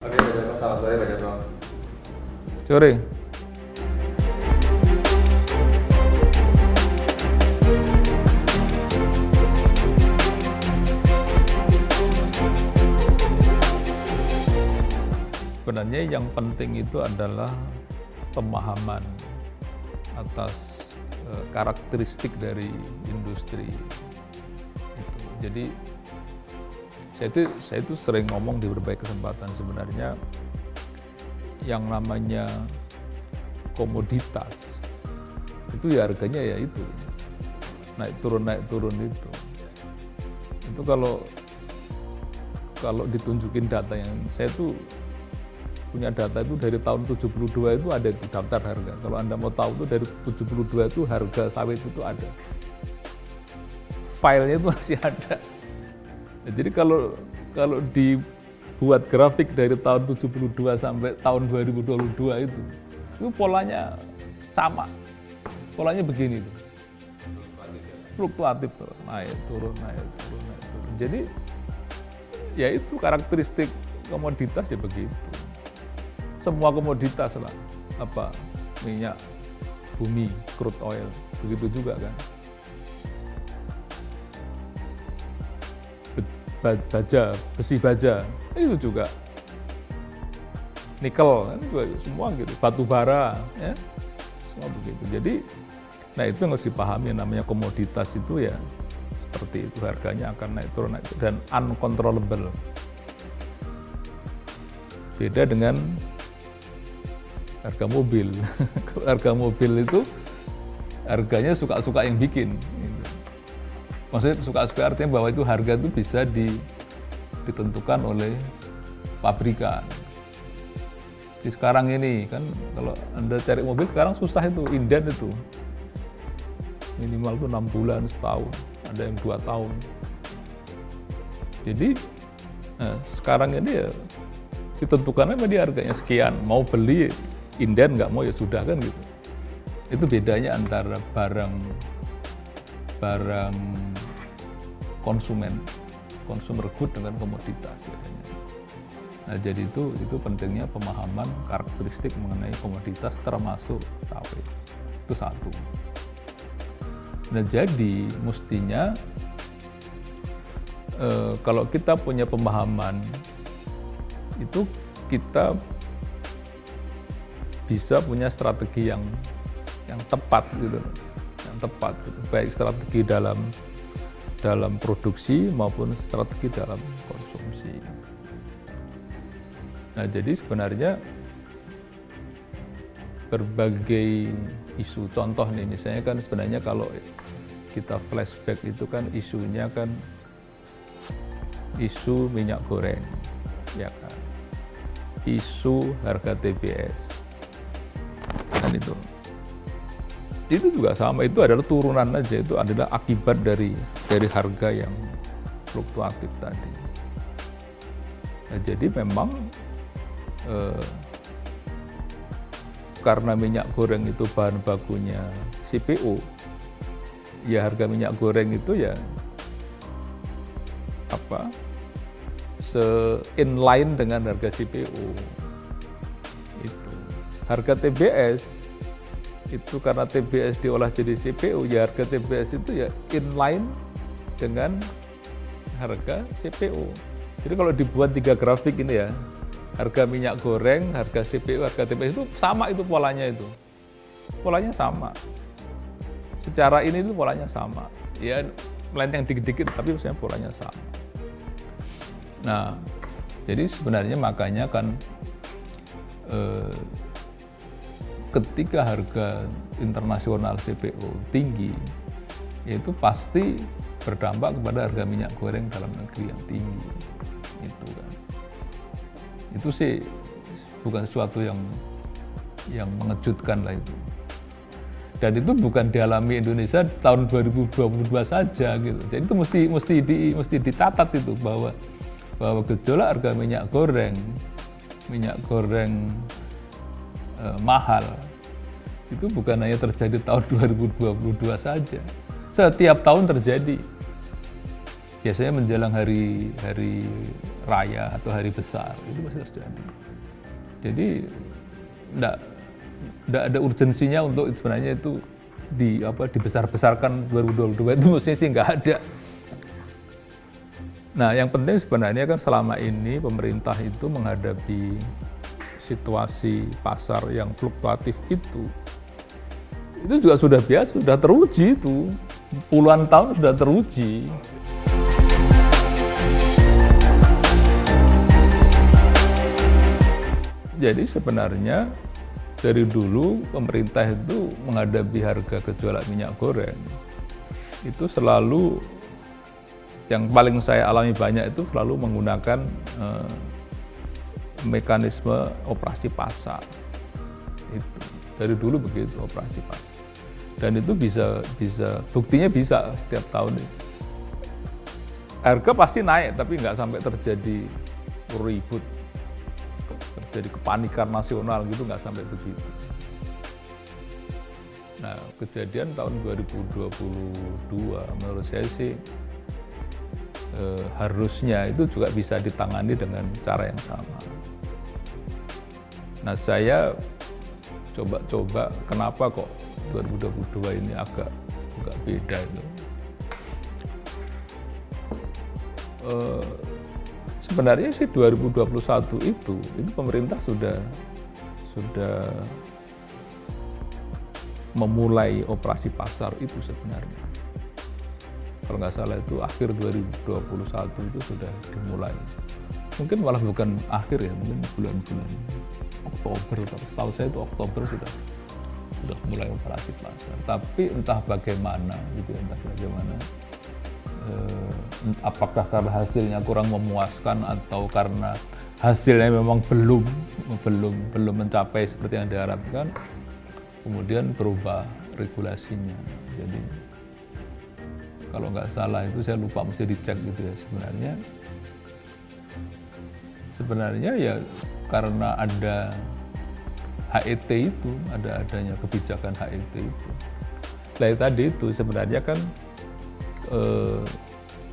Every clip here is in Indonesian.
Oke, Pak, selamat sore Pak Joko. Sore. Sebenarnya yang penting itu adalah pemahaman atas karakteristik dari industri itu. Jadi saya itu sering ngomong di berbagai kesempatan, sebenarnya yang namanya komoditas itu ya harganya ya itu naik turun itu. Itu kalau ditunjukin data yang saya tuh punya data itu dari tahun 72 itu ada di daftar harga. Kalau Anda mau tahu tuh dari 72 itu harga sawit itu ada. Filenya itu masih ada. Nah, jadi kalau dibuat grafik dari tahun 72 sampai tahun 2022 itu polanya sama. Polanya begini tuh. Fluktuatif terus, naik turun. Jadi ya itu karakteristik komoditas ya begitu. Semua komoditas lah, minyak bumi, crude oil, begitu juga kan. Besi baja, itu juga. Nikel, kan juga semua gitu, batu bara, ya, semua begitu. Jadi, nah itu yang harus dipahami, namanya komoditas itu ya seperti itu, harganya akan naik turun dan uncontrollable. Beda dengan harga mobil. Harga mobil itu harganya suka-suka yang bikin. Gitu. Maksudnya suka-suka artinya bahwa itu harga itu bisa ditentukan oleh pabrikan. Di sekarang ini kan kalau Anda cari mobil sekarang susah itu, inden itu. Minimal itu 6 bulan, setahun, ada yang 2 tahun. Jadi sekarang ini ya ditentukan apa dia harganya sekian, mau beli inden nggak mau ya sudah kan gitu. Itu bedanya antara barang consumer good dengan komoditas bedanya. Nah jadi itu pentingnya pemahaman karakteristik mengenai komoditas termasuk sawit. Itu satu. Nah jadi mestinya kalau kita punya pemahaman itu kita bisa punya strategi yang tepat gitu, baik strategi dalam produksi maupun strategi dalam konsumsi. Nah jadi sebenarnya berbagai isu, contoh nih misalnya kan sebenarnya kalau kita flashback itu kan isunya kan isu minyak goreng, ya kan, isu harga TBS. Dan itu juga sama, itu adalah turunan aja, itu adalah akibat dari harga yang fluktuatif tadi. Nah, jadi memang karena minyak goreng itu bahan bakunya CPO, ya harga minyak goreng itu ya inline dengan harga CPO. Itu harga TBS itu karena TBS diolah jadi CPO, ya harga TBS itu ya inline dengan harga CPO. Jadi kalau dibuat 3 grafik ini ya, harga minyak goreng, harga CPO, harga TBS itu sama, itu polanya itu. Polanya sama. Secara ini itu polanya sama. Ya melenceng dikit-dikit tapi misalnya polanya sama. Nah, jadi sebenarnya makanya kan ketika harga internasional CPO tinggi, itu pasti berdampak kepada harga minyak goreng dalam negeri yang tinggi. Itu kan. Itu sih bukan sesuatu yang mengejutkan lah itu. Dan itu bukan dialami Indonesia tahun 2022 saja gitu. Jadi itu mesti dicatat itu bahwa gejolak harga minyak goreng mahal itu bukan hanya terjadi tahun 2022 saja. Setiap tahun terjadi. Biasanya menjelang hari raya atau hari besar, itu pasti terjadi. Jadi enggak ada urgensinya untuk sebenarnya itu dibesar-besarkan 2022 itu mestinya sih nggak ada. Nah, yang penting sebenarnya kan selama ini pemerintah itu menghadapi situasi pasar yang fluktuatif itu juga sudah biasa, sudah teruji itu. Puluhan tahun sudah teruji. Jadi sebenarnya dari dulu pemerintah itu menghadapi harga kejualan minyak goreng itu selalu, yang paling saya alami banyak itu selalu menggunakan mekanisme operasi pasar. Itu dari dulu begitu, operasi pasar. Dan itu bisa buktinya bisa setiap tahun. Harga pasti naik, tapi nggak sampai terjadi ribut, terjadi kepanikan nasional gitu, nggak sampai begitu. Nah, kejadian tahun 2022 menurut saya sih harusnya itu juga bisa ditangani dengan cara yang sama. Nah, saya coba kenapa kok 2022 ini agak beda itu. Sebenarnya sih 2021 itu pemerintah sudah memulai operasi pasar itu sebenarnya. Kalau nggak salah itu akhir 2021 itu sudah dimulai. Mungkin malah bukan akhir ya, mungkin bulan-bulan Oktober, setahu saya itu Oktober sudah mulai operasi pasar. Tapi entah bagaimana gitu, apakah karena hasilnya kurang memuaskan atau karena hasilnya memang belum mencapai seperti yang diharapkan, kemudian berubah regulasinya. Jadi kalau nggak salah itu, saya lupa, mesti dicek gitu ya, sebenarnya ya karena ada HET itu, adanya kebijakan HET itu. Nah, tadi itu sebenarnya kan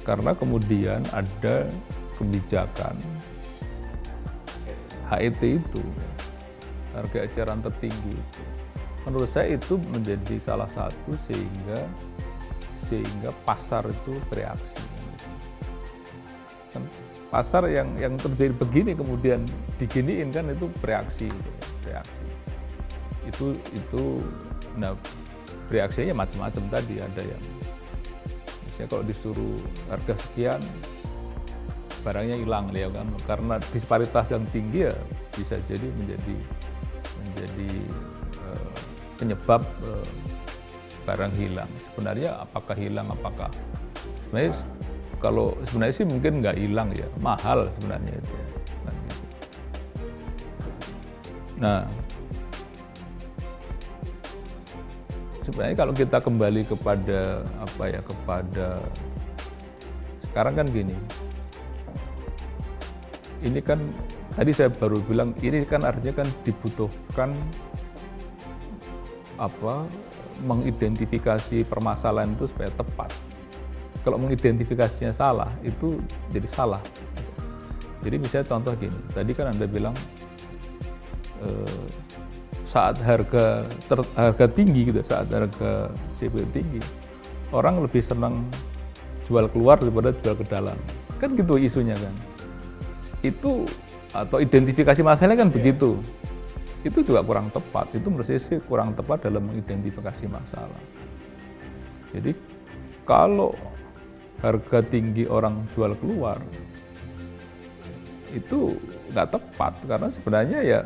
karena kemudian ada kebijakan HET itu, harga eceran tertinggi itu. Menurut saya itu menjadi salah satu sehingga pasar itu bereaksi. Kan pasar yang terjadi begini kemudian diginiin kan, itu bereaksi gitu, Itu nah, bereaksinya macam-macam tadi. Ada yang misalnya kalau disuruh harga sekian barangnya hilang ya kan, karena disparitas yang tinggi ya bisa jadi menjadi penyebab barang hilang. Sebenarnya apakah hilang, sebenarnya sih mungkin nggak hilang ya, mahal sebenarnya itu. Nah, sebenarnya kalau kita kembali kepada sekarang kan gini, ini kan tadi saya baru bilang, ini kan artinya kan dibutuhkan mengidentifikasi permasalahan itu supaya tepat. Kalau mengidentifikasinya salah, itu jadi salah. Jadi misalnya contoh gini, tadi kan Anda bilang saat harga tinggi gitu, saat harga CPO tinggi, orang lebih senang jual keluar daripada jual ke dalam. Kan gitu isunya kan. Itu atau identifikasi masalahnya kan begitu. Itu juga kurang tepat. Itu menurut saya sih kurang tepat dalam mengidentifikasi masalah. Jadi kalau harga tinggi orang jual keluar, itu nggak tepat, karena sebenarnya ya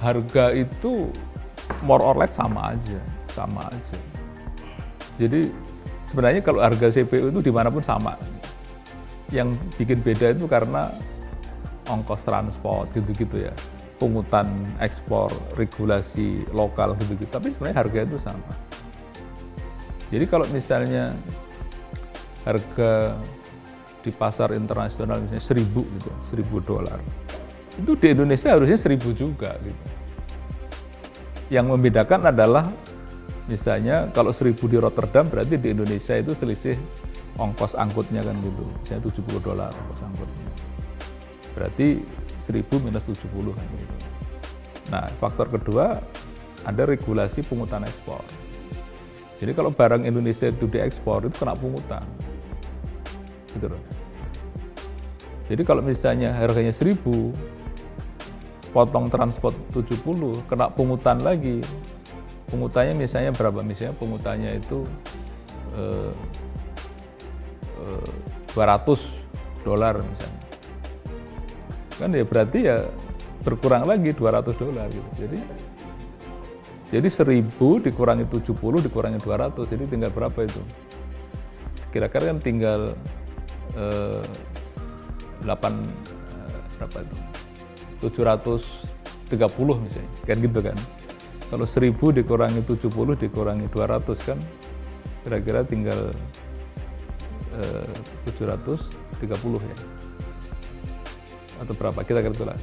harga itu more or less sama aja. Jadi sebenarnya kalau harga CPO itu dimanapun sama. Yang bikin beda itu karena ongkos transport gitu-gitu ya, pungutan ekspor, regulasi lokal gitu-gitu. Tapi sebenarnya harga itu sama. Jadi kalau misalnya harga di pasar internasional misalnya 1.000 gitu, $1.000, itu di Indonesia harusnya 1.000 juga gitu. Yang membedakan adalah misalnya kalau 1.000 di Rotterdam, berarti di Indonesia itu selisih ongkos angkutnya kan gitu, misalnya $70 ongkos angkutnya. Berarti 1.000 minus 70 kan gitu. Nah, faktor kedua ada regulasi pungutan ekspor. Jadi kalau barang Indonesia itu diekspor itu kena pungutan. Gitu loh. Jadi kalau misalnya harganya 1.000, potong transport 70, kena pungutan lagi. Pungutannya misalnya berapa? Misalnya pungutannya itu $200 misalnya. Kan ya berarti ya berkurang lagi $200 gitu. Jadi 1.000 dikurangi 70 dikurangi 200, jadi tinggal berapa itu? Kira-kira kan tinggal 730 misalnya, kan gitu kan. Kalau 1.000 dikurangi 70 dikurangi 200 kan kira-kira tinggal 730 ya. Atau berapa, kita kira itulah.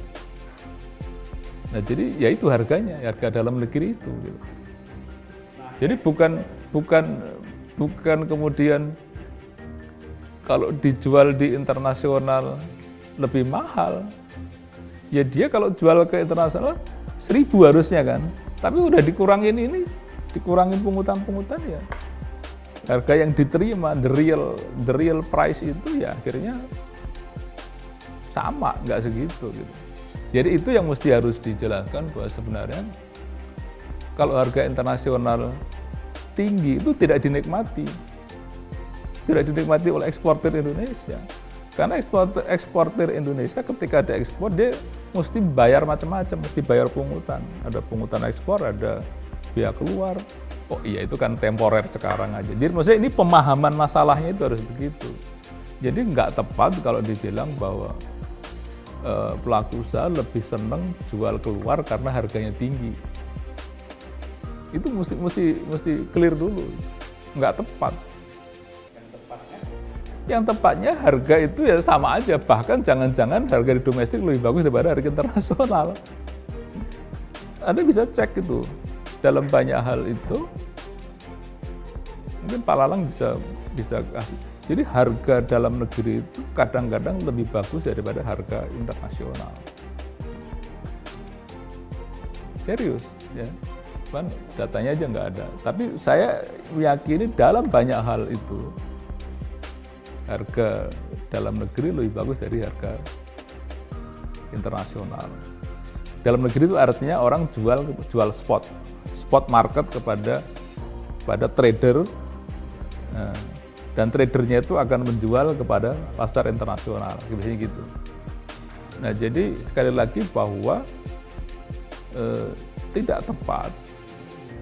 Nah, jadi ya itu harganya, harga dalam negeri itu gitu. Jadi bukan kemudian kalau dijual di internasional lebih mahal, ya dia kalau jual ke internasional 1.000 harusnya kan, tapi udah dikurangin dikurangin pungutan ya. Harga yang diterima, the real price itu ya akhirnya sama, nggak segitu gitu. Jadi itu yang mesti harus dijelaskan bahwa sebenarnya kalau harga internasional tinggi itu tidak dinikmati oleh eksportir Indonesia. Karena eksportir Indonesia ketika ada ekspor dia mesti bayar macam-macam, mesti bayar pungutan. Ada pungutan ekspor, ada biaya keluar. Oh iya itu kan temporer sekarang aja. Jadi maksudnya ini pemahaman masalahnya itu harus begitu. Jadi nggak tepat kalau dibilang bahwa pelaku usaha lebih senang jual keluar karena harganya tinggi. Itu mesti clear dulu, nggak tepat. Yang tepatnya harga itu ya sama aja, bahkan jangan-jangan harga di domestik lebih bagus daripada harga internasional. Anda bisa cek itu, dalam banyak hal itu, mungkin Pak Lalang bisa kasih. Jadi harga dalam negeri itu kadang-kadang lebih bagus daripada harga internasional. Serius, ya. Kan datanya aja nggak ada. Tapi saya meyakini dalam banyak hal itu harga dalam negeri lebih bagus dari harga internasional. Dalam negeri itu artinya orang jual spot market kepada trader. Dan tradernya itu akan menjual kepada pasar internasional, biasanya gitu. Nah, jadi sekali lagi bahwa tidak tepat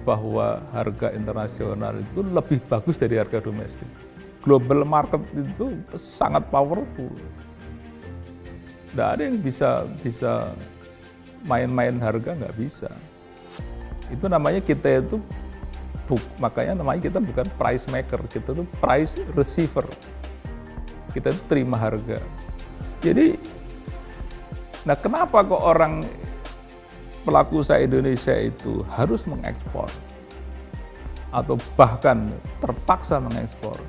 bahwa harga internasional itu lebih bagus dari harga domestik. Global market itu sangat powerful. Tidak ada yang bisa main-main harga, nggak bisa. Itu namanya kita itu makanya namanya kita bukan price maker, kita itu price receiver. Kita itu terima harga. Jadi, nah kenapa kok orang pelaku usaha Indonesia itu harus mengekspor atau bahkan terpaksa mengekspor?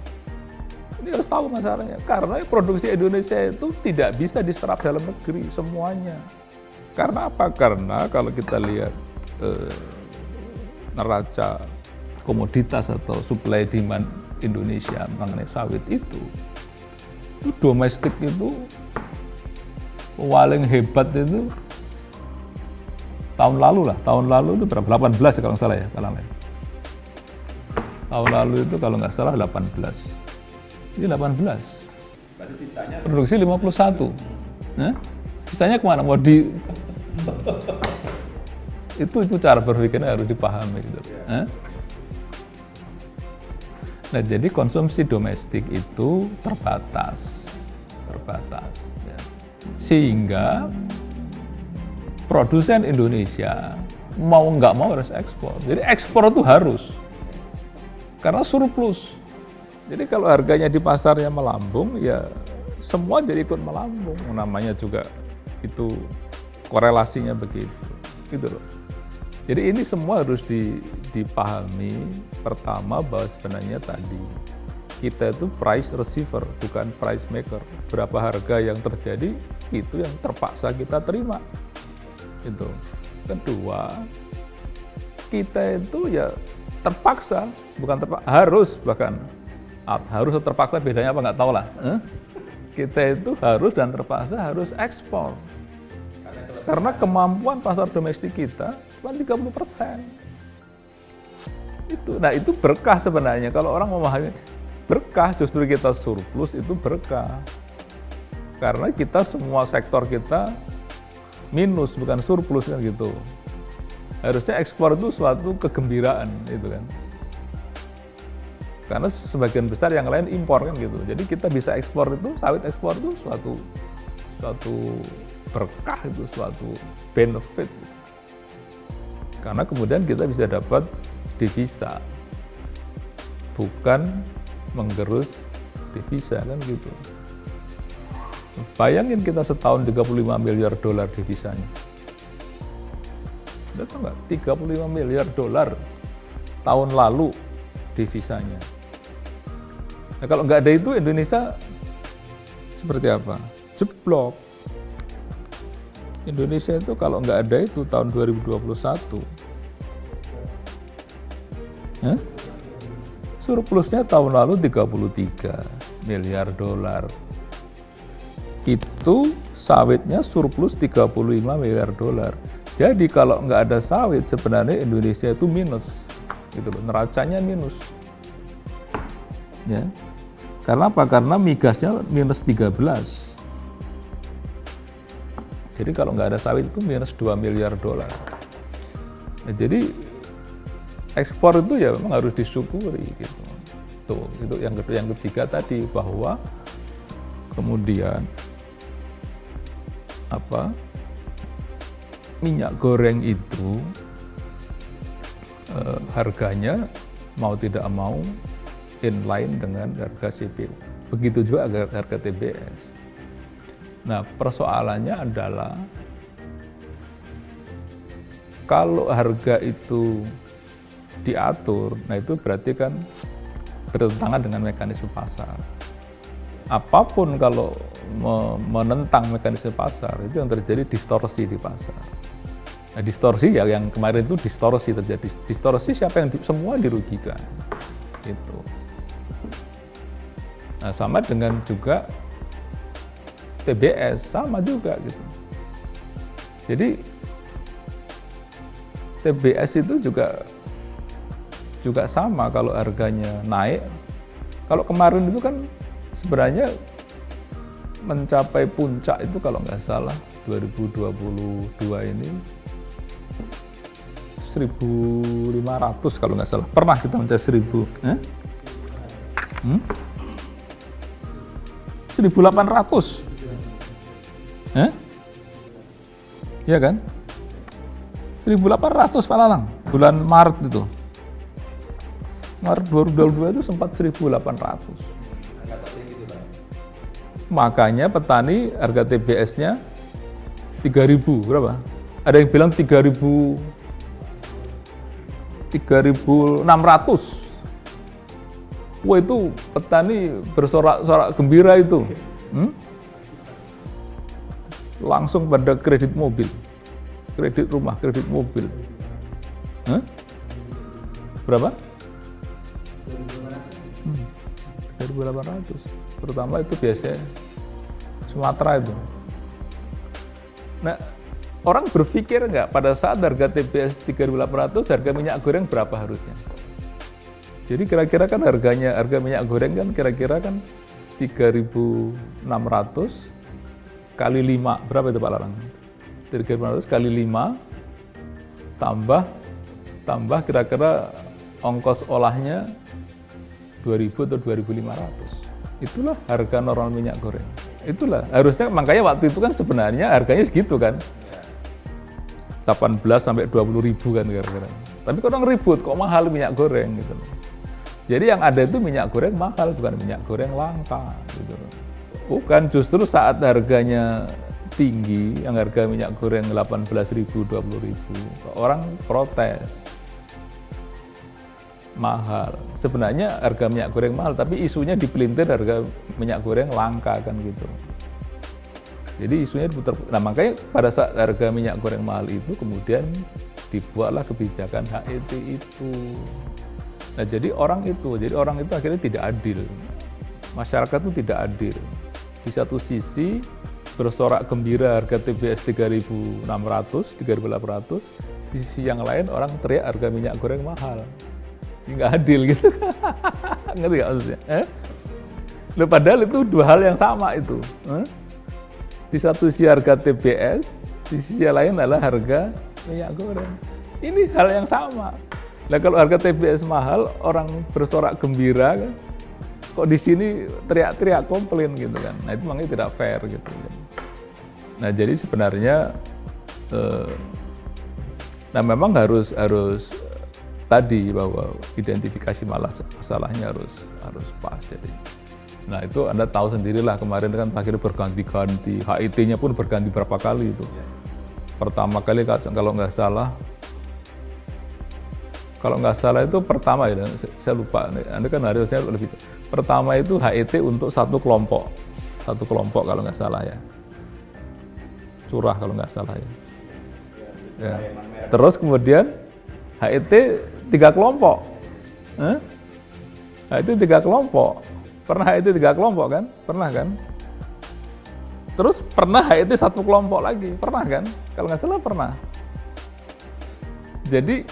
Ini harus tahu masalahnya. Karena produksi Indonesia itu tidak bisa diserap dalam negeri semuanya. Karena apa? Karena kalau kita lihat neraca komoditas atau supply demand Indonesia mengenai sawit itu domestik itu paling hebat itu tahun lalu itu berapa? 18 kalau nggak salah ya, tahun lalu itu kalau nggak salah 18. Ini 18. Berarti sisanya produksi 51. Sisanya kemana? Mau di itu cara berpikirnya harus dipahami gitu. Nah, jadi konsumsi domestik itu terbatas, ya. Sehingga produsen Indonesia mau nggak mau harus ekspor. Jadi ekspor itu harus, karena surplus. Jadi kalau harganya di pasarnya melambung, ya semua jadi ikut melambung. Namanya juga itu korelasinya begitu, gitu loh. Jadi ini semua harus dipahami pertama bahwa sebenarnya tadi Kita itu price receiver, bukan price maker. Berapa harga yang terjadi, itu yang terpaksa kita terima. Itu. Kedua, kita itu ya terpaksa, bukan terpaksa, harus bahkan. Harus atau terpaksa bedanya apa nggak tahu lah. Kita itu harus dan terpaksa harus ekspor. Karena kemampuan pasar domestik kita cuma 30%. Nah itu berkah sebenarnya. Kalau orang memahami berkah, justru kita surplus itu berkah. Karena kita semua sektor kita minus, bukan surplus kan gitu. Harusnya ekspor itu suatu kegembiraan itu kan. Karena sebagian besar yang lain impor kan gitu. Jadi kita bisa ekspor itu, sawit ekspor itu suatu berkah, itu suatu benefit. Karena kemudian kita bisa dapat devisa, bukan menggerus devisa kan gitu. Bayangin kita setahun 35 miliar dolar devisanya. Udah tahu nggak? 35 miliar dolar tahun lalu devisanya. Nah, kalau nggak ada itu Indonesia seperti apa? Jeblok. Indonesia itu kalau nggak ada itu tahun 2021, surplusnya tahun lalu 33 miliar dolar. Itu sawitnya surplus 35 miliar dolar. Jadi kalau nggak ada sawit sebenarnya Indonesia itu minus, gitu loh, neracanya minus. Ya. Karena apa? Karena migasnya minus 13. Jadi kalau nggak ada sawit itu minus 2 miliar dolar. Nah, jadi ekspor itu ya memang harus disyukuri gitu. Tuh, itu yang ketiga tadi, bahwa kemudian minyak goreng itu harganya mau tidak mau inline dengan harga CPO. Begitu juga harga TBS. Nah, persoalannya adalah kalau harga itu diatur, nah itu berarti kan bertentangan dengan mekanisme pasar. Apapun kalau menentang mekanisme pasar, itu yang terjadi distorsi di pasar. Nah, distorsi ya yang kemarin itu distorsi terjadi. Distorsi siapa yang semua dirugikan. Itu. Nah, sama dengan juga TBS, sama juga gitu. Jadi TBS itu juga sama kalau harganya naik. Kalau kemarin itu kan sebenarnya mencapai puncak itu kalau nggak salah 2022 ini 1.500 kalau nggak salah. Pernah kita mencapai 1.800. Iya kan? 1.800 Pak Lalang, bulan Maret itu. Maret 2022 itu sempat 1.800. Makanya petani harga TBS-nya 3.000 berapa? Ada yang bilang 3.600. Wah, itu petani bersorak-sorak gembira itu. Langsung pada kredit mobil, kredit rumah, kredit mobil. Berapa? 3.800. Terutama itu biasanya Sumatera itu. Nah, orang berpikir nggak pada saat harga TBS 3.800, harga minyak goreng berapa harusnya? Jadi kira-kira kan harga minyak goreng kan kira-kira kan 3.600 kali 5, berapa itu Pak Larang? 3.500 kali 5 tambah kira-kira ongkos olahnya 2.000 atau 2.500. Itulah harga normal minyak goreng. Itulah harusnya, makanya waktu itu kan sebenarnya harganya segitu kan, 18 sampai 20.000 kan kira-kira. Tapi kok orang ribut kok mahal minyak goreng gitu. Jadi yang ada itu minyak goreng mahal, bukan minyak goreng langka gitu. Bukan, justru saat harganya tinggi, yang harga minyak goreng 18.000, 20.000, orang protes. mahal. Sebenarnya harga minyak goreng mahal, tapi isunya dipelintir harga minyak goreng langka kan gitu. Jadi isunya diputar. Nah makanya pada saat harga minyak goreng mahal itu kemudian dibuatlah kebijakan HET itu. Nah jadi orang itu akhirnya tidak adil. Masyarakat itu tidak adil. Di satu sisi bersorak gembira harga TBS 3.600, 3.800. Di sisi yang lain orang teriak harga minyak goreng mahal. Ini nggak adil gitu. Ngerti nggak maksudnya? Loh, padahal itu dua hal yang sama itu. Di satu sisi harga TBS, di sisi lain adalah harga minyak goreng. Ini hal yang sama. Nah kalau harga TBS mahal, orang bersorak gembira kan, kok di sini teriak-teriak komplain gitu kan. Nah itu makanya tidak fair gitu kan. Nah jadi sebenarnya, nah memang harus tadi bahwa identifikasi masalahnya harus pas. Jadi, nah itu Anda tahu sendirilah kemarin kan akhirnya berganti-ganti, HIT-nya pun berganti berapa kali itu. Pertama kali kalau nggak salah itu pertama ya, saya lupa. Anda kan harusnya lebih. Pertama itu HIT untuk satu kelompok kalau nggak salah ya. Curah kalau nggak salah ya. Ya. Terus kemudian HIT 3 kelompok. HIT 3 kelompok. Pernah HIT 3 kelompok kan? Pernah kan? Terus pernah HIT 1 kelompok lagi. Pernah kan? Kalau nggak salah pernah. Jadi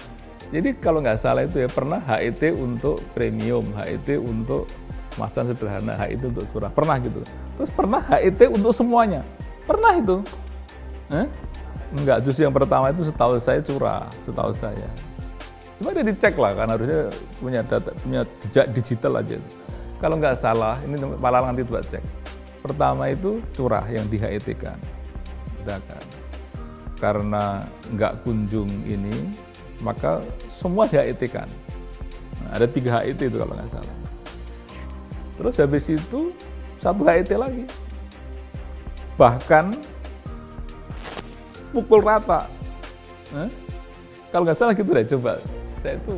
kalau nggak salah itu ya pernah HIT untuk premium, HIT untuk kemasan sederhana, HIT untuk curah. Pernah gitu. Terus pernah HIT untuk semuanya. Pernah itu. Enggak, justru yang pertama itu setahu saya curah, setahu saya. Cuma dia dicek lah, kan harusnya punya data, punya jejak digital aja. Kalau nggak salah, ini malah nanti buat cek. Pertama itu curah yang di HIT-kan. Udah kan. Karena nggak kunjung ini, maka semua di HIT-kan. Nah, ada 3 HIT itu kalau nggak salah. Terus habis itu 1 HIT lagi. Bahkan pukul rata. Kalau nggak salah gitu deh, coba. Saya itu,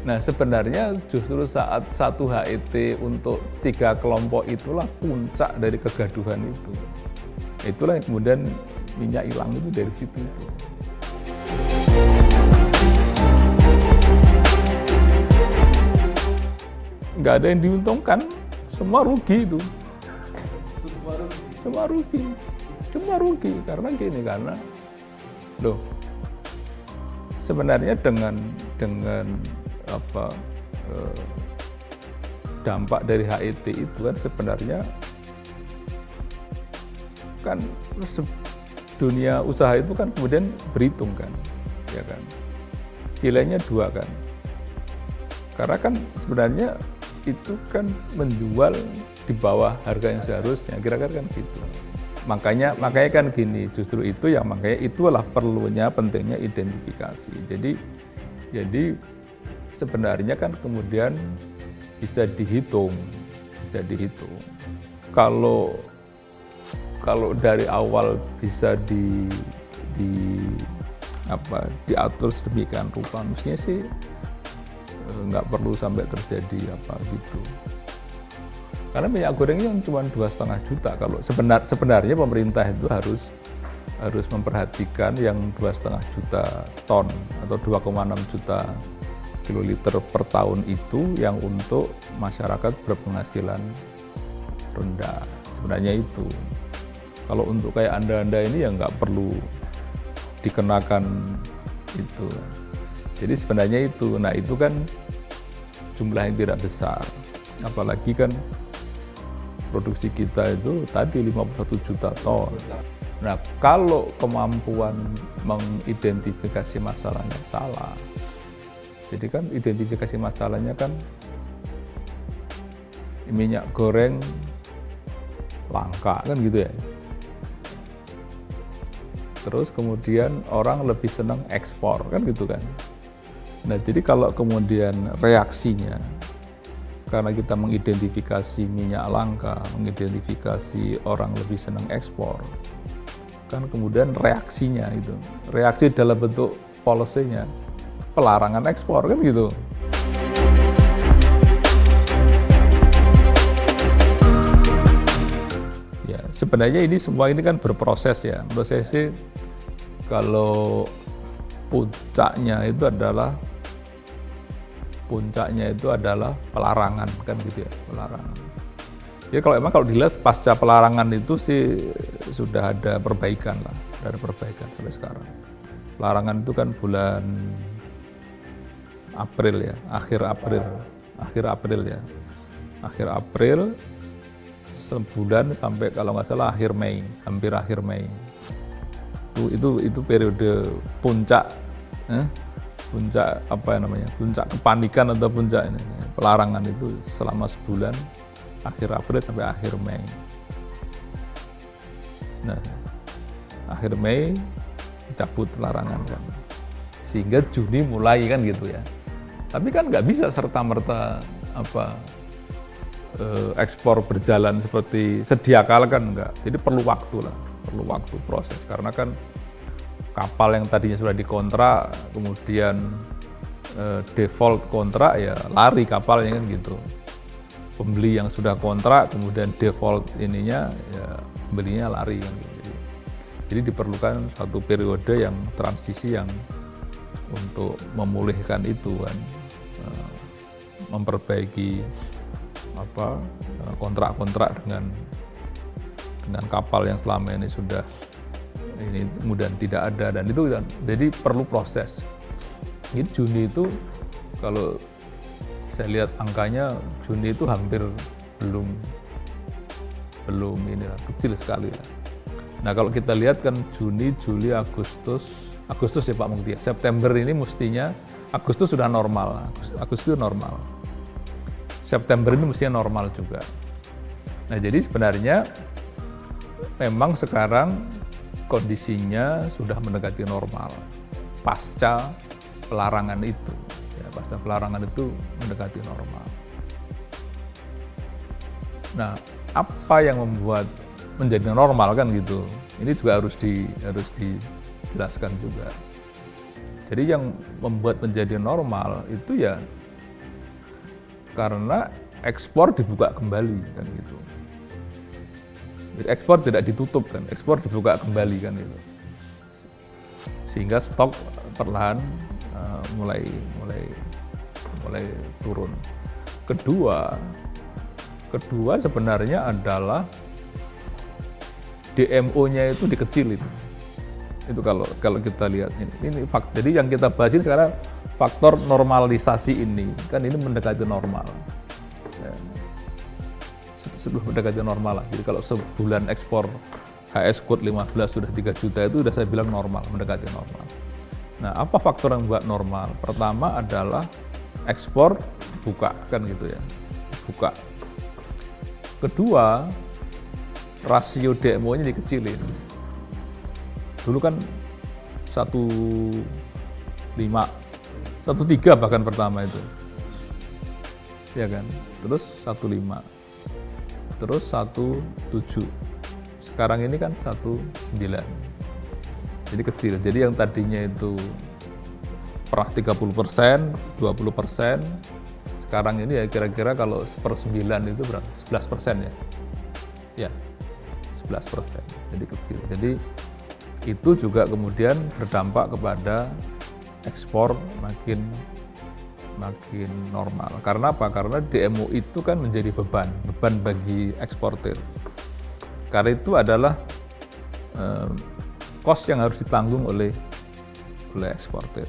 nah sebenarnya justru saat 1 HIT untuk 3 kelompok itulah puncak dari kegaduhan itu. Itulah yang kemudian minyak hilang itu dari situ itu. Nggak ada yang diuntungkan, semua rugi itu. Semua rugi karena gini, karena loh sebenarnya dengan dampak dari HIT itu kan sebenarnya kan dunia usaha itu kan kemudian berhitung kan, ya kan, nilainya 2 kan, karena kan sebenarnya itu kan menjual di bawah harga yang seharusnya, kira-kira kan gitu. Makanya kan gini, justru itu yang makanya itulah perlunya pentingnya identifikasi. Jadi sebenarnya kan kemudian bisa dihitung. Kalau dari awal bisa diatur sedemikian rupa, mestinya sih nggak perlu sampai terjadi apa gitu. Karena minyak gorengnya cuma 2,5 juta. Kalau sebenarnya pemerintah itu harus memperhatikan yang 2,5 juta ton atau 2,6 juta kiloliter per tahun itu yang untuk masyarakat berpenghasilan rendah. Sebenarnya itu. Kalau untuk kayak Anda ini ya nggak perlu dikenakan itu. Jadi sebenarnya itu. Nah itu kan jumlah yang tidak besar. Apalagi kan produksi kita itu tadi 51 juta ton. Nah, kalau kemampuan mengidentifikasi masalahnya salah, jadi kan identifikasi masalahnya kan minyak goreng langka kan gitu ya. Terus kemudian orang lebih senang ekspor kan gitu kan. Nah, jadi kalau kemudian reaksinya karena kita mengidentifikasi minyak langka, mengidentifikasi orang lebih senang ekspor, kan kemudian reaksinya itu, reaksi dalam bentuk policy-nya, pelarangan ekspor kan gitu. sebenarnya ini semua ini kan berproses ya. Prosesnya kalau puncaknya itu adalah pelarangan kan gitu ya, pelarangan. Jadi kalau dilihat pasca pelarangan itu sih sudah ada perbaikan lah, ada perbaikan sampai sekarang. Pelarangan itu kan bulan April ya, akhir April sebulan sampai kalau nggak salah akhir Mei, hampir akhir Mei. Itu periode puncak puncak kepanikan atau puncak ini, pelarangan itu selama sebulan, akhir April sampai akhir Mei. Nah, akhir Mei dicabut pelarangan kan, sehingga Juni mulai kan gitu ya. Tapi kan nggak bisa serta-merta ekspor berjalan seperti sedia kala kan enggak. Jadi perlu waktu proses, karena kan kapal yang tadinya sudah dikontrak kemudian default kontrak ya lari kapalnya kan gitu. Pembeli yang sudah kontrak kemudian default ininya ya pembelinya lari kan gitu. Jadi diperlukan satu periode yang transisi yang untuk memulihkan itu kan, memperbaiki kontrak-kontrak dengan kapal yang selama ini sudah ini kemudian tidak ada, dan itu jadi perlu proses. Jadi Juni itu kalau saya lihat angkanya Juni itu hampir belum inilah, kecil sekali lah. Nah kalau kita lihat kan Juni, Juli, Agustus ya Pak Mukti, September ini mestinya, Agustus sudah normal, Agustus itu normal. September ini mestinya normal juga. Nah jadi sebenarnya memang sekarang kondisinya sudah mendekati normal pasca pelarangan itu. Ya, pasca pelarangan itu mendekati normal. Nah, apa yang membuat menjadi normal kan gitu? Ini juga harus dijelaskan juga. Jadi yang membuat menjadi normal itu ya karena ekspor dibuka kembali kan gitu. Jadi ekspor tidak ditutup kan, ekspor dibuka kembali kan itu. Sehingga stok perlahan mulai turun. Kedua sebenarnya adalah DMO-nya itu dikecilin. Itu kalau kita lihat ini faktor. Jadi yang kita bahas ini sekarang faktor normalisasi ini kan ini mendekati normal. Ya. Sudah mendekati normal lah. Jadi kalau sebulan ekspor HS Code 15 sudah 3 juta itu sudah saya bilang normal, mendekati normal. Nah, apa faktor yang buat normal? Pertama adalah ekspor buka kan gitu ya. Buka. Kedua, rasio DMO-nya dikecilin. Dulu kan 1,5, 1,3 bahkan pertama itu. Ya kan? Terus 1,5. Terus 1,7. Sekarang ini kan 1,9. Jadi kecil. Jadi yang tadinya itu pernah 30%, 20%, sekarang ini ya kira-kira kalau 1/9 itu berapa? 11% ya? Ya, 11%. Jadi kecil. Jadi itu juga kemudian berdampak kepada ekspor makin normal. Karena apa? Karena DMO itu kan menjadi beban bagi eksportir. Karena itu adalah cost yang harus ditanggung oleh eksportir.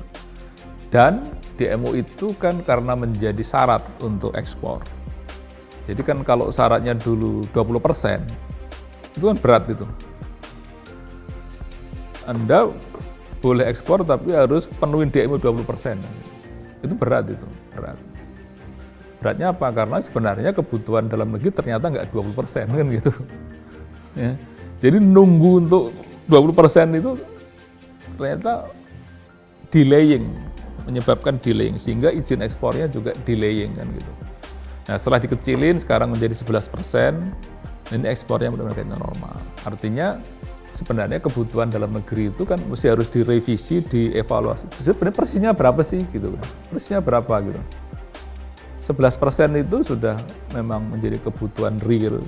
Dan DMO itu kan karena menjadi syarat untuk ekspor. Jadi kan kalau syaratnya dulu 20%, itu kan berat itu. Anda boleh ekspor tapi harus penuhin DMO 20%. Itu berat itu, berat. Beratnya apa? Karena sebenarnya kebutuhan dalam negeri ternyata nggak 20% kan gitu. Ya. Jadi nunggu untuk 20% itu ternyata delaying, menyebabkan delaying, sehingga izin ekspornya juga delaying kan gitu. Nah setelah dikecilin sekarang menjadi 11%, ini ekspornya benar-benar normal. Artinya sebenarnya kebutuhan dalam negeri itu kan mesti harus direvisi, dievaluasi. Sebenarnya persisnya berapa sih gitu kan? Persisnya berapa gitu? 11% itu sudah memang menjadi kebutuhan real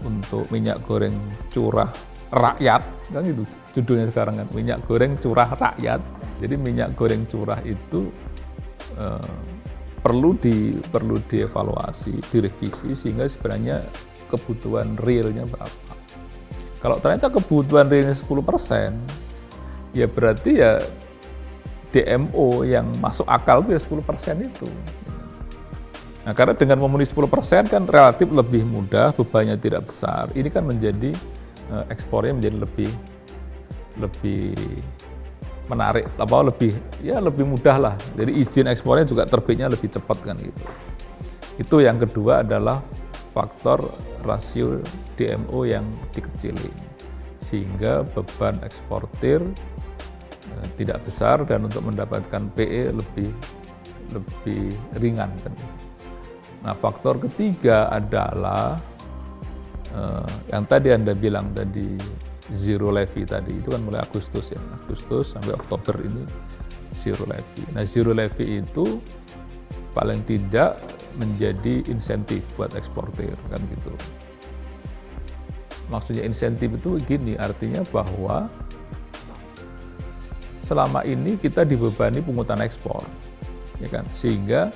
untuk minyak goreng curah rakyat, kan itu judulnya sekarang kan, minyak goreng curah rakyat. Jadi minyak goreng curah itu perlu dievaluasi, direvisi sehingga sebenarnya kebutuhan realnya berapa. Kalau ternyata kebutuhan realnya 10%, ya berarti ya DMO yang masuk akal itu ya 10% itu. Nah, karena dengan memenuhi 10% kan relatif lebih mudah, bebannya tidak besar. Ini kan menjadi ekspornya menjadi lebih menarik, lebih mudah lah. Jadi izin ekspornya juga terbitnya lebih cepat kan gitu. Itu yang kedua adalah faktor rasio DMO yang dikecilin, sehingga beban eksportir tidak besar dan untuk mendapatkan PE lebih ringan kan. Nah, faktor ketiga adalah yang tadi Anda bilang tadi, zero levy tadi, itu kan mulai Agustus sampai Oktober ini zero levy. Nah, zero levy itu paling tidak menjadi insentif buat eksportir kan gitu. Maksudnya insentif itu gini, artinya bahwa selama ini kita dibebani pungutan ekspor, ya kan, sehingga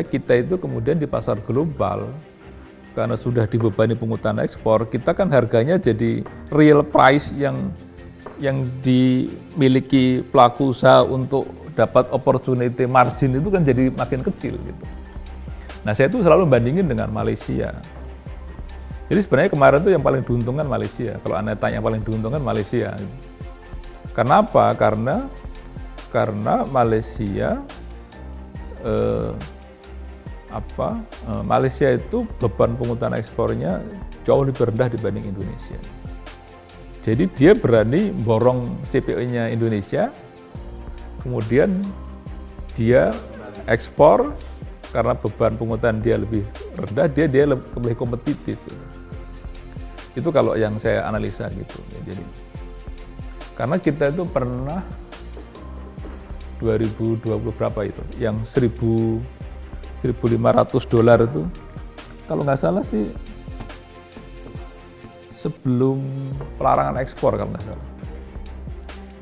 kita itu kemudian di pasar global karena sudah dibebani pungutan ekspor, kita kan harganya jadi real price yang dimiliki pelaku usaha untuk dapat opportunity margin itu kan jadi makin kecil gitu. Nah, saya itu selalu bandingin dengan Malaysia. Jadi sebenarnya kemarin tuh yang paling diuntungkan Malaysia. Kalau Anda tanya yang paling diuntungkan Malaysia. Kenapa? Karena Malaysia Malaysia itu beban pungutan ekspornya jauh lebih rendah dibanding Indonesia. Jadi dia berani borong CPO-nya Indonesia, kemudian dia ekspor karena beban pungutan dia lebih rendah, dia lebih kompetitif. Itu kalau yang saya analisa gitu. Jadi karena kita itu pernah 2020 berapa itu, yang $1.500 itu, kalau nggak salah sih sebelum pelarangan ekspor kalau nggak salah,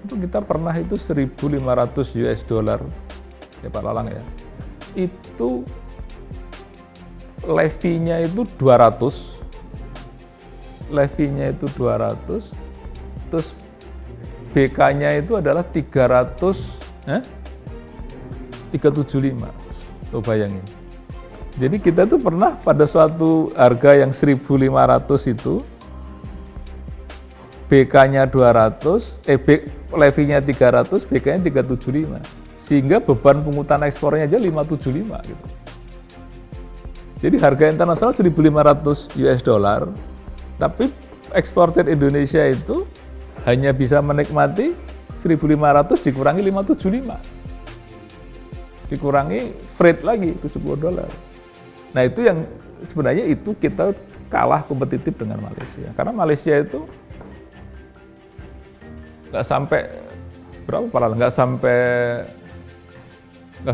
itu kita pernah itu $1.500 ya Pak Lalang ya, itu levy-nya itu 200, terus BK-nya itu adalah 375. Lo bayangin. Jadi kita tuh pernah pada suatu harga yang 1.500 itu, BK-nya 200, levy-nya 300, BK-nya 375. Sehingga beban pungutan ekspornya aja 575 gitu. Jadi harga internasional $1.500, tapi eksportir Indonesia itu hanya bisa menikmati 1.500 dikurangi 575. Dikurangi freight lagi $70. Nah, itu yang sebenarnya itu kita kalah kompetitif dengan Malaysia. Karena Malaysia itu nggak sampai berapa Pak Lalang? Nggak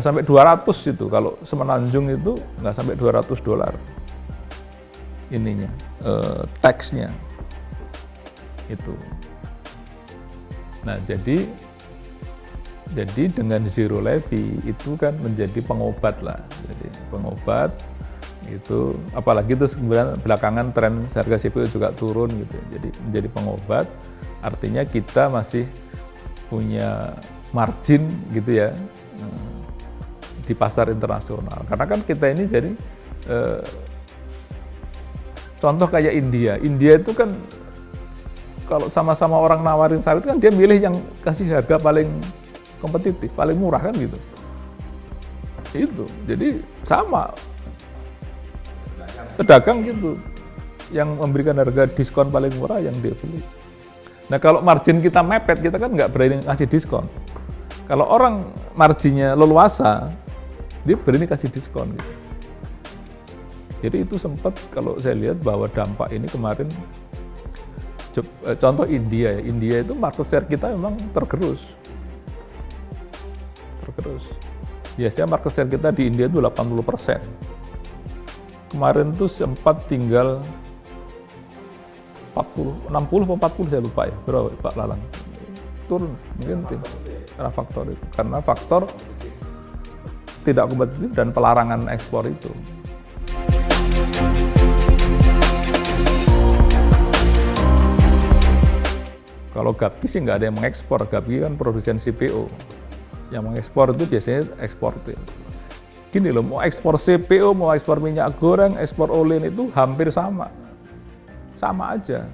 sampai 200 itu. Kalau Semenanjung itu nggak sampai $200 ininya, tax-nya itu. Nah, jadi dengan zero levy itu kan menjadi pengobat lah. Jadi pengobat itu, apalagi itu kemudian belakangan tren harga CPO juga turun gitu. Jadi menjadi pengobat, artinya kita masih punya margin gitu ya di pasar internasional. Karena kan kita ini jadi contoh kayak India itu kan kalau sama-sama orang nawarin sawit kan dia milih yang kasih harga paling kompetitif, paling murah kan gitu. Itu, jadi sama pedagang gitu, yang memberikan harga diskon paling murah yang dia beli. Nah, kalau margin kita mepet, kita kan nggak berani kasih diskon. Kalau orang marginnya leluasa, dia berani kasih diskon gitu. Jadi itu sempat kalau saya lihat bahwa dampak ini kemarin, contoh India itu market share kita memang tergerus. Biasanya market share kita di India itu 80%. Kemarin tuh sempat tinggal 60 atau 40 saya lupa ya, berapa Pak Lalang? Turun mungkin karena faktor itu, karena faktor tidak kompetitif dan pelarangan ekspor itu. Kalau GAPI sih nggak ada yang mengekspor, GAPI kan produsen CPO. Yang mengekspor itu biasanya eksportir. Gini loh, mau ekspor CPO, mau ekspor minyak goreng, ekspor olein itu hampir sama. Sama aja.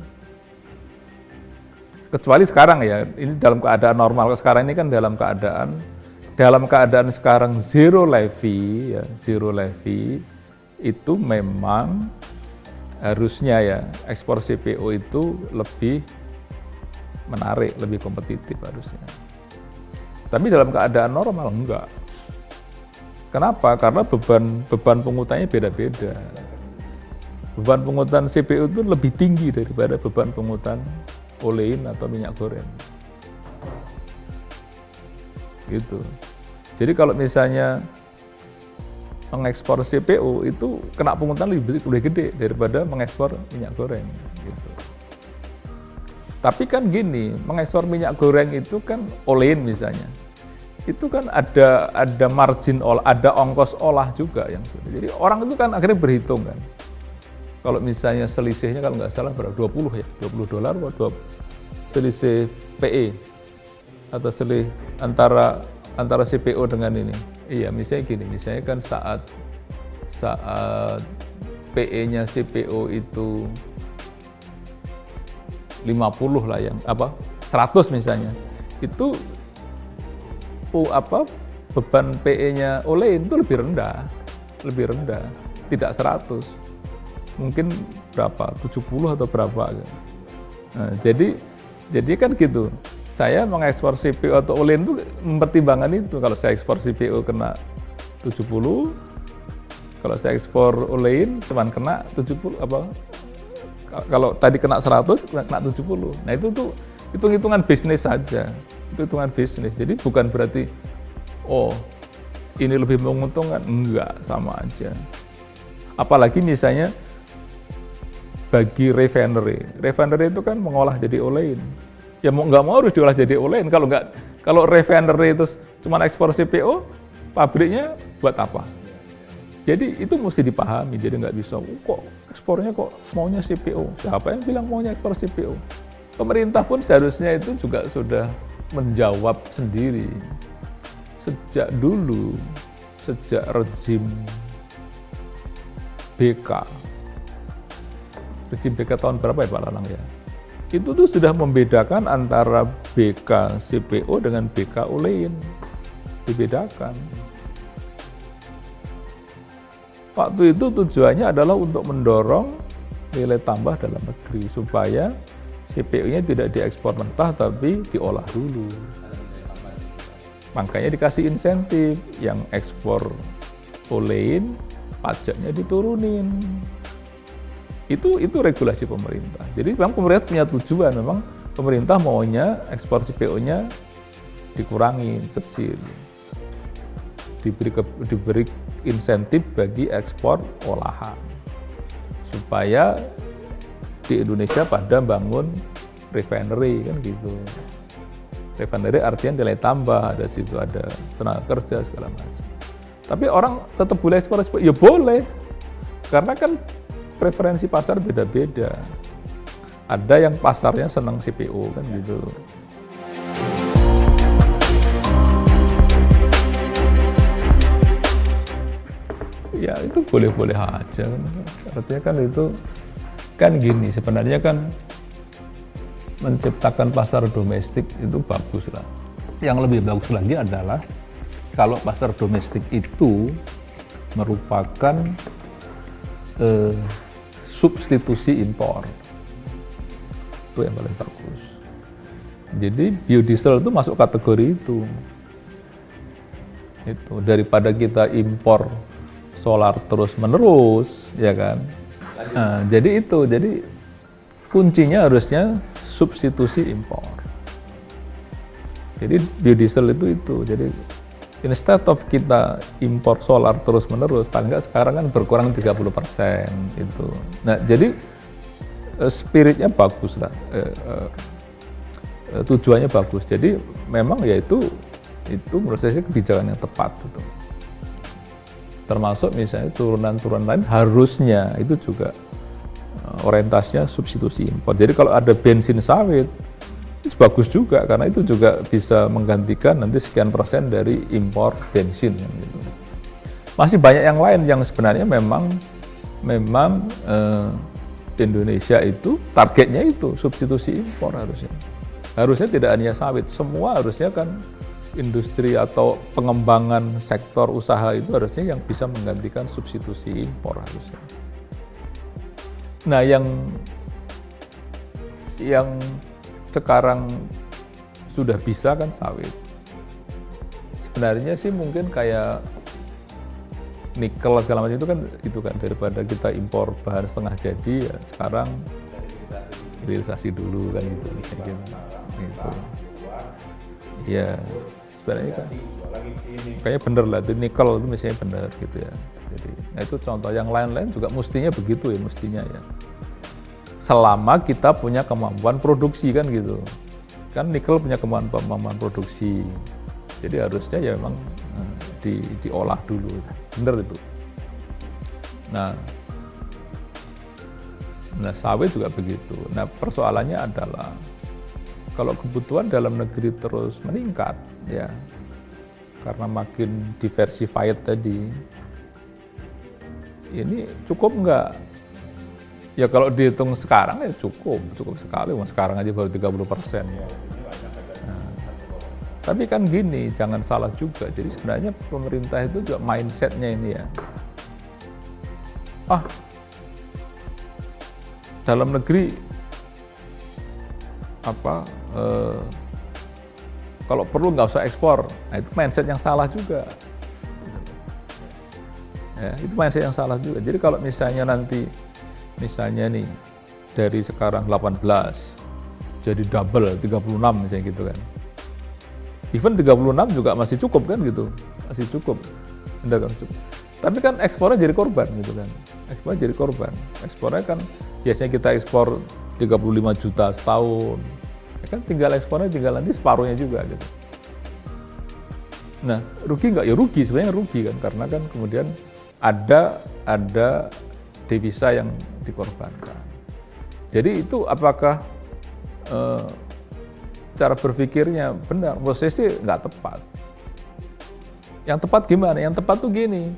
Kecuali sekarang ya, ini dalam keadaan normal. Sekarang ini kan dalam keadaan sekarang zero levy, ya, zero levy itu memang harusnya ya ekspor CPO itu lebih menarik, lebih kompetitif harusnya. Tapi dalam keadaan normal enggak. Kenapa? Karena beban pungutannya beda-beda. Beban pungutan CPO itu lebih tinggi daripada beban pungutan olein atau minyak goreng. Gitu. Jadi kalau misalnya mengekspor CPO itu kena pungutan lebih gede daripada mengekspor minyak goreng. Gitu. Tapi kan gini, mengekspor minyak goreng itu kan olein misalnya, itu kan ada margin ada ongkos olah juga yang sudah. Jadi orang itu kan akhirnya berhitung kan. Kalau misalnya selisihnya kalau nggak salah berapa, $20 ya, $20 selisih PE atau selisih antara CPO dengan ini. Iya, misalnya gini, misalnya kan saat PE-nya CPO itu 50 lah yang 100 misalnya, itu beban PE-nya olein itu lebih rendah, tidak 100, mungkin berapa, 70 atau berapa. Nah, jadi kan gitu, saya mengekspor CPO atau olein itu mempertimbangkan itu. Kalau saya ekspor CPO kena 70, kalau saya ekspor olein cuman kena 70 kalau tadi kena 100, kena 70. Nah itu tuh hitung-hitungan bisnis saja. Itu hitungan bisnis. Jadi bukan berarti, oh ini lebih menguntungkan. Enggak, sama aja. Apalagi misalnya bagi refinery. Refinery itu kan mengolah jadi olein. Ya mau nggak mau harus diolah jadi olein. Kalau refinery itu cuma ekspor CPO, pabriknya buat apa? Jadi itu mesti dipahami, jadi nggak bisa, kok ekspornya kok maunya CPO. Siapa yang bilang maunya ekspor CPO? Pemerintah pun seharusnya itu juga sudah menjawab sendiri. Sejak dulu, sejak rezim BK tahun berapa ya Pak Lalang ya? Itu tuh sudah membedakan antara BK CPO dengan BK olein. Dibedakan. Waktu itu tujuannya adalah untuk mendorong nilai tambah dalam negeri supaya CPO-nya tidak diekspor mentah tapi diolah dulu. Makanya dikasih insentif, yang ekspor olein pajaknya diturunin. Itu regulasi pemerintah. Jadi memang pemerintah punya tujuan, memang pemerintah maunya ekspor CPO-nya dikurangi, kecil. Diberi insentif bagi ekspor olahan supaya di Indonesia pada bangun refinery kan gitu. Refinery artinya nilai tambah, ada situ ada tenaga kerja segala macam. Tapi orang tetap boleh ekspor, ya boleh, karena kan preferensi pasar beda-beda. Ada yang pasarnya senang CPO kan gitu. Ya itu boleh-boleh aja. Artinya kan itu kan gini, sebenarnya kan menciptakan pasar domestik itu bagus lah. Yang lebih bagus lagi adalah kalau pasar domestik itu merupakan substitusi impor. Itu yang paling bagus. Jadi biodiesel itu masuk kategori itu. Itu daripada kita impor solar terus-menerus, ya kan? Nah, jadi kuncinya harusnya substitusi impor. Jadi biodiesel itu. Jadi instead of kita impor solar terus-menerus, paling nggak sekarang kan berkurang 30% itu. Nah, jadi spiritnya bagus lah, tujuannya bagus. Jadi memang ya itu menurut saya kebijakan yang tepat gitu. Termasuk misalnya turunan-turunan lain harusnya itu juga orientasinya substitusi impor. Jadi kalau ada bensin sawit itu bagus juga, karena itu juga bisa menggantikan nanti sekian persen dari impor bensin gitu. Masih banyak yang lain yang sebenarnya memang Indonesia itu targetnya itu substitusi impor harusnya tidak hanya sawit, semua harusnya kan industri atau pengembangan sektor usaha itu harusnya yang bisa menggantikan substitusi impor harusnya. Nah, yang sekarang sudah bisa kan sawit. Sebenarnya sih mungkin kayak nikel segala macam itu kan daripada kita impor bahan setengah jadi, ya sekarang hilirisasi dulu kan gitu misalnya gitu. Ya sebenarnya kan kayaknya bener lah, itu nikel itu misalnya bener gitu ya. Jadi nah itu contoh, yang lain-lain juga mestinya begitu ya, mestinya ya. Selama kita punya kemampuan produksi kan gitu. Kan nikel punya kemampuan produksi. Jadi harusnya ya memang diolah dulu. Bener itu. Nah sawit juga begitu. Nah persoalannya adalah kalau kebutuhan dalam negeri terus meningkat ya, karena makin diversified tadi, ini cukup enggak? Ya kalau dihitung sekarang ya cukup sekali, sekarang aja baru 30%. Nah, tapi kan gini, jangan salah juga. Jadi sebenarnya pemerintah itu juga mindsetnya ini ya. Dalam negeri kalau perlu nggak usah ekspor. Nah itu mindset yang salah juga. Ya, itu mindset yang salah juga. Jadi kalau misalnya nanti nih dari sekarang 18 jadi double 36 misalnya gitu kan. Even 36 juga masih cukup kan gitu. Masih cukup. Enggak kan cukup. Tapi kan ekspornya jadi korban gitu kan. Ekspornya jadi korban. Ekspornya kan biasanya kita ekspor 35 juta setahun. Ya kan tinggal ekspornya tinggal nanti separuhnya juga gitu. Nah, rugi nggak? Ya rugi, sebenarnya rugi kan, karena kan kemudian ada devisa yang dikorbankan. Jadi itu apakah cara berpikirnya benar? Menurut saya sih nggak tepat. Yang tepat gimana? Yang tepat tuh gini,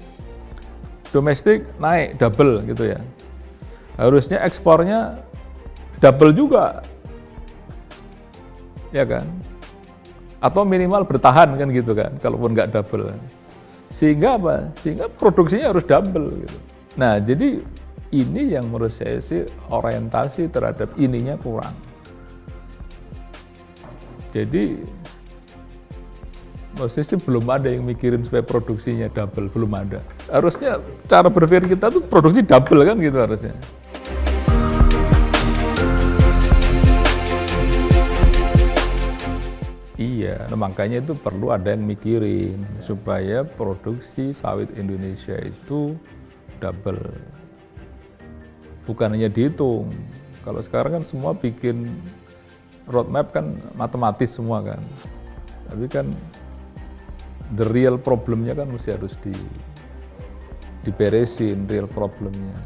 domestik naik double gitu ya. Harusnya ekspornya double juga, ya kan? Atau minimal bertahan kan gitu kan, kalaupun nggak double. Sehingga apa? Sehingga produksinya harus double gitu. Nah, jadi ini yang menurut saya sih orientasi terhadap ininya kurang. Jadi menurut saya sih belum ada yang mikirin supaya produksinya double, belum ada. Harusnya cara berpikir kita tuh produksi double kan gitu harusnya. Iya, nah makanya itu perlu ada yang mikirin supaya produksi sawit Indonesia itu double. Bukan hanya dihitung. Kalau sekarang kan semua bikin roadmap kan matematis semua kan. Tapi kan the real problemnya kan mesti harus diberesin, real problemnya.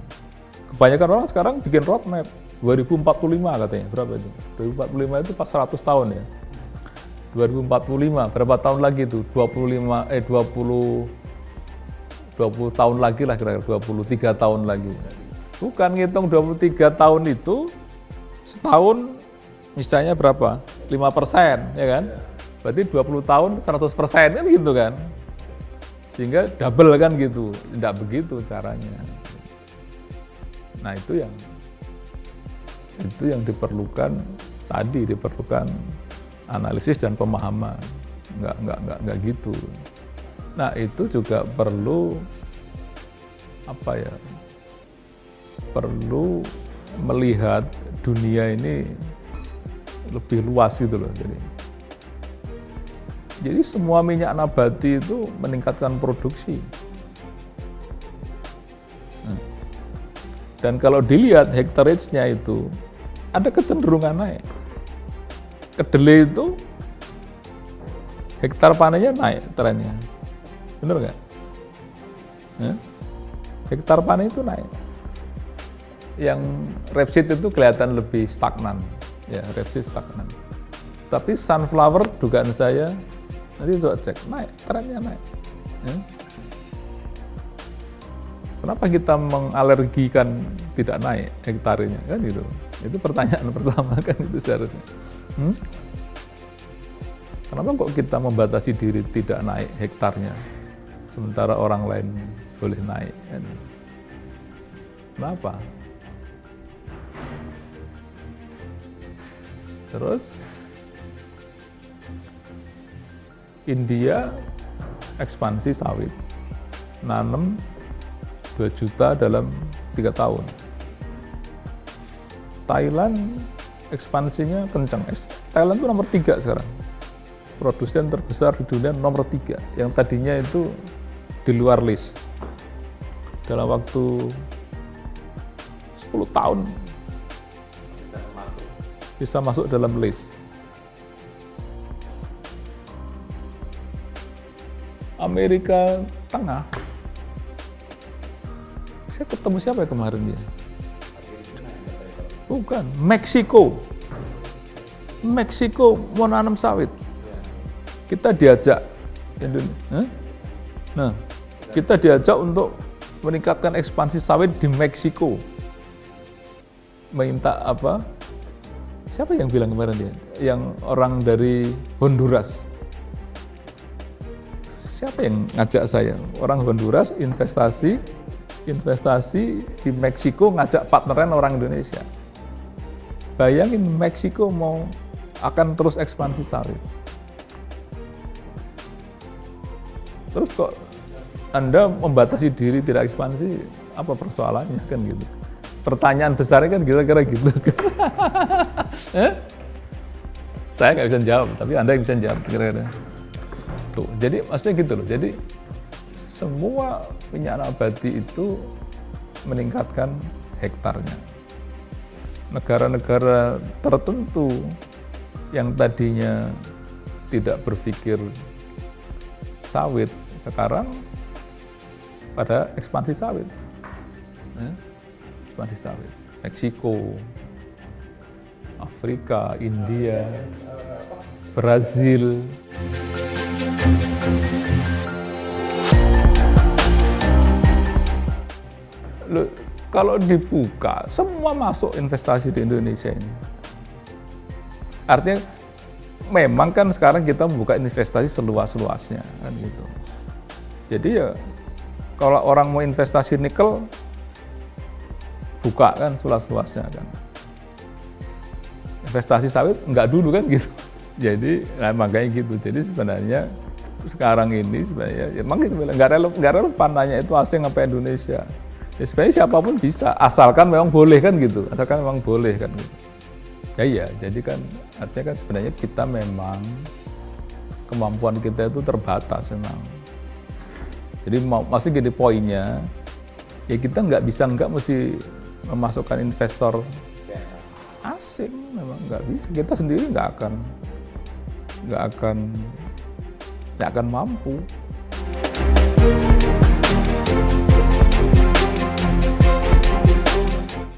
Kebanyakan orang sekarang bikin roadmap 2045 katanya, berapa itu? 2045 itu pas 100 tahun ya. 2045, berapa tahun lagi itu? 20 tahun lagi lah kira-kira, 23 tahun lagi. Bukan ngitung 23 tahun itu, setahun misalnya berapa? 5%, ya kan? Berarti 20 tahun 100% kan gitu kan? Sehingga double kan gitu, tidak begitu caranya. Nah itu yang diperlukan tadi, diperlukan analisis dan pemahaman, nggak gitu. Nah itu juga perlu perlu melihat dunia ini lebih luas gitu loh. Jadi semua minyak nabati itu meningkatkan produksi. Dan kalau dilihat hektarage-nya itu ada kecenderungan naik. Kedelai itu hektar panennya naik trennya, bener nggak? Hektar panen itu naik. Yang rapeseed itu kelihatan lebih stagnan, ya rapeseed stagnan. Tapi sunflower dugaan saya nanti coba cek naik, trennya naik. Ya. Kenapa kita mengalergikan tidak naik hektarnya kan gitu? Itu pertanyaan pertama kan itu seharusnya. Kenapa kok kita membatasi diri tidak naik hektarnya, sementara orang lain boleh naik? Kan? Kenapa? Terus India ekspansi sawit, nanam 2 juta dalam 3 tahun. Thailand ekspansinya kencang. Thailand itu nomor 3 sekarang. Produsen terbesar di dunia nomor 3. Yang tadinya itu di luar list. Dalam waktu 10 tahun bisa masuk dalam list. Amerika Tengah. Saya ketemu siapa ya kemarin dia? Bukan, Meksiko. Meksiko mau nanam sawit. Kita diajak, nah, kita diajak untuk meningkatkan ekspansi sawit di Meksiko. Minta apa? Siapa yang bilang kemarin dia? Yang orang dari Honduras. Siapa yang ngajak saya? Orang Honduras investasi di Meksiko, ngajak partneran orang Indonesia. Bayangin Meksiko akan terus ekspansi sawit. Terus kok Anda membatasi diri tidak ekspansi, apa persoalannya kan gitu. Pertanyaan besarnya kan kira-kira gitu. Saya nggak bisa jawab, tapi Anda yang bisa jawab kira-kira. Tuh, jadi maksudnya gitu loh. Jadi semua minyak nabati itu meningkatkan hektarnya. Negara-negara tertentu yang tadinya tidak berpikir sawit, sekarang pada ekspansi sawit. Ekspansi sawit. Meksiko, Afrika, India, Brazil. Loh, kalau dibuka, semua masuk investasi di Indonesia ini. Artinya, memang kan sekarang kita membuka investasi seluas-luasnya, kan gitu. Jadi ya, kalau orang mau investasi nikel, buka kan seluas-luasnya kan. Investasi sawit enggak dulu kan gitu. Jadi, makanya gitu. Jadi sebenarnya sekarang ini sebenarnya, emang itu nggak relevan nanya itu asing apa Indonesia. Ya sebenarnya siapapun bisa, asalkan memang boleh kan gitu, asalkan memang boleh kan gitu. Ya iya, jadi kan artinya kan sebenarnya kita memang kemampuan kita itu terbatas memang. Jadi maksudnya gini poinnya, ya kita nggak mesti memasukkan investor asing, memang nggak bisa. Kita sendiri nggak akan mampu.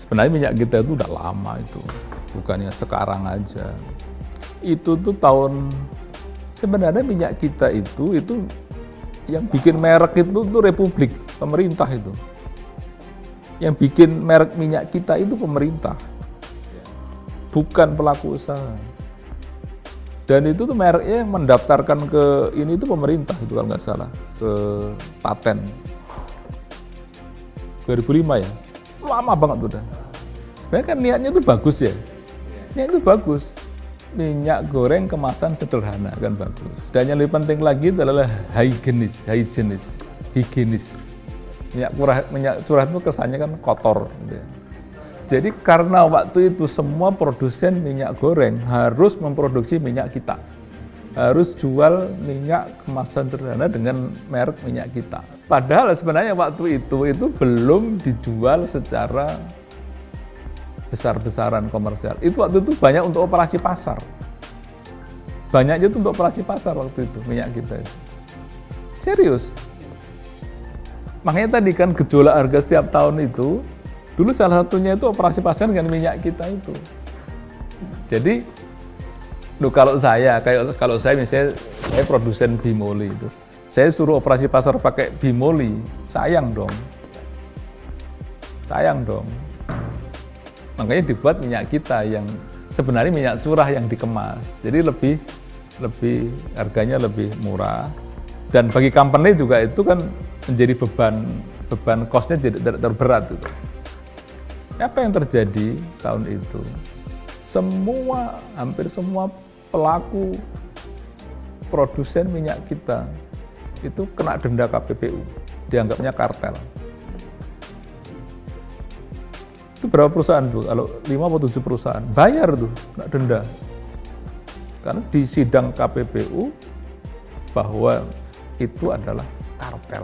Sebenarnya minyak kita itu udah lama itu, bukannya sekarang aja. Itu tuh sebenarnya minyak kita itu yang bikin merek itu tuh Republik, pemerintah itu. Yang bikin merek minyak kita itu pemerintah, bukan pelaku usaha. Dan itu tuh mereknya yang mendaftarkan ke ini itu pemerintah itu kalau nggak salah, ke paten. 2005 ya, lama banget udah. Sebenarnya kan niatnya itu bagus ya, niatnya itu bagus. Minyak goreng kemasan sederhana kan bagus. Dan yang lebih penting lagi itu adalah higienis. Minyak curah itu kesannya kan kotor. Gitu ya. Jadi karena waktu itu semua produsen minyak goreng harus memproduksi minyak kita. Harus jual minyak kemasan sederhana dengan merek minyak kita. Padahal sebenarnya waktu itu belum dijual secara besar-besaran komersial. Itu waktu itu banyak untuk operasi pasar. Banyaknya itu untuk operasi pasar waktu itu, minyak kita itu. Serius. Makanya tadi kan gejolak harga setiap tahun itu, dulu salah satunya itu operasi pasar dengan minyak kita itu. Jadi, kalau saya misalnya, saya produsen bimoli itu, saya suruh operasi pasar pakai bimoli, sayang dong. Makanya dibuat minyak kita yang sebenarnya minyak curah yang dikemas. Jadi lebih harganya lebih murah. Dan bagi company juga itu kan menjadi beban cost-nya jadi terberat itu. Apa yang terjadi tahun itu? Hampir semua pelaku produsen minyak kita itu kena denda KPPU, dianggapnya kartel. Itu berapa perusahaan tuh? Kalau 5 atau 7 perusahaan, bayar tuh, kena denda. Karena di sidang KPPU bahwa itu adalah kartel.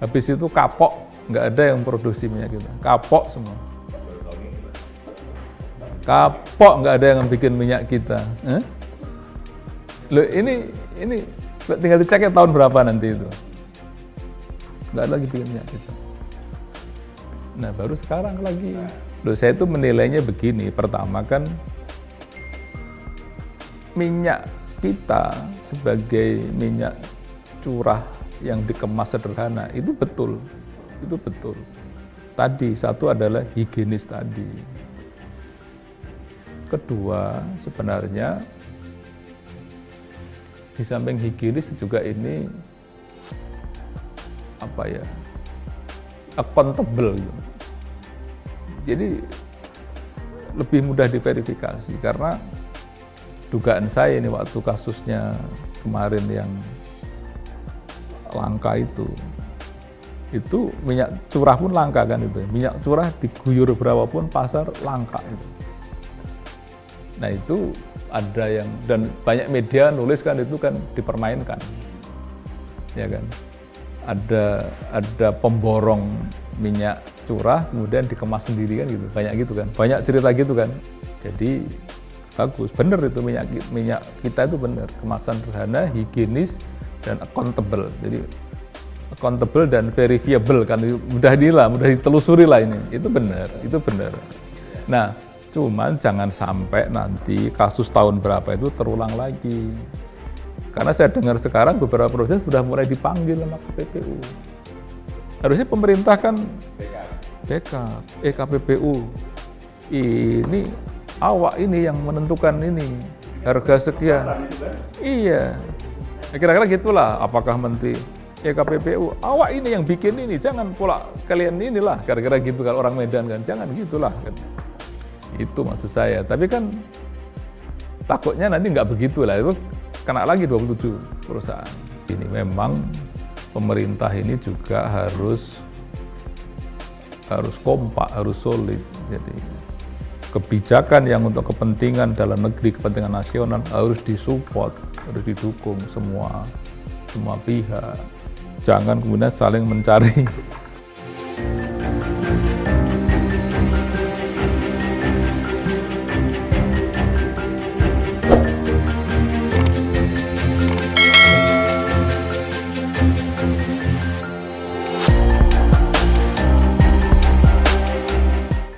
Habis itu kapok, nggak ada yang produksi minyak kita. Kapok semua. Kapok, nggak ada yang bikin minyak kita. Loh, ini tinggal dicek ya tahun berapa nanti itu. Nggak ada lagi bikin minyak kita. Nah, baru sekarang lagi. Loh, saya itu menilainya begini. Pertama kan, minyak kita sebagai minyak curah yang dikemas sederhana, itu betul. Tadi, satu adalah higienis tadi. Kedua, sebenarnya di samping higienis juga ini accountable gitu. Jadi lebih mudah diverifikasi karena dugaan saya ini waktu kasusnya kemarin yang langka itu minyak curah pun langka kan itu. Minyak curah diguyur berapapun pasar langka itu. Nah itu ada yang, dan banyak media nulis kan itu kan dipermainkan, ya kan. Ada pemborong minyak curah kemudian dikemas sendiri kan gitu, banyak gitu kan, banyak cerita gitu kan. Jadi bagus, bener itu minyak kita itu bener, kemasan sederhana, higienis dan accountable. Jadi accountable dan verifiable kan, mudah ditelusuri lah ini, itu benar. Nah, cuman jangan sampai nanti kasus tahun berapa itu terulang lagi. Karena saya dengar sekarang beberapa produsen sudah mulai dipanggil sama KPPU. Harusnya pemerintah kan KPPU ini awak ini yang menentukan ini harga sekian. Iya. Kira-kira gitulah, apakah menteri KPPU, awak ini yang bikin ini, jangan pula kalian inilah, kira-kira gitu kalau orang Medan kan, jangan gitulah kan. Itu maksud saya, tapi kan takutnya nanti nggak begitulah, itu kena lagi 27 perusahaan. Ini memang pemerintah ini juga harus kompak, harus solid. Jadi kebijakan yang untuk kepentingan dalam negeri, kepentingan nasional harus disupport, harus didukung semua pihak. Jangan kemudian saling mencari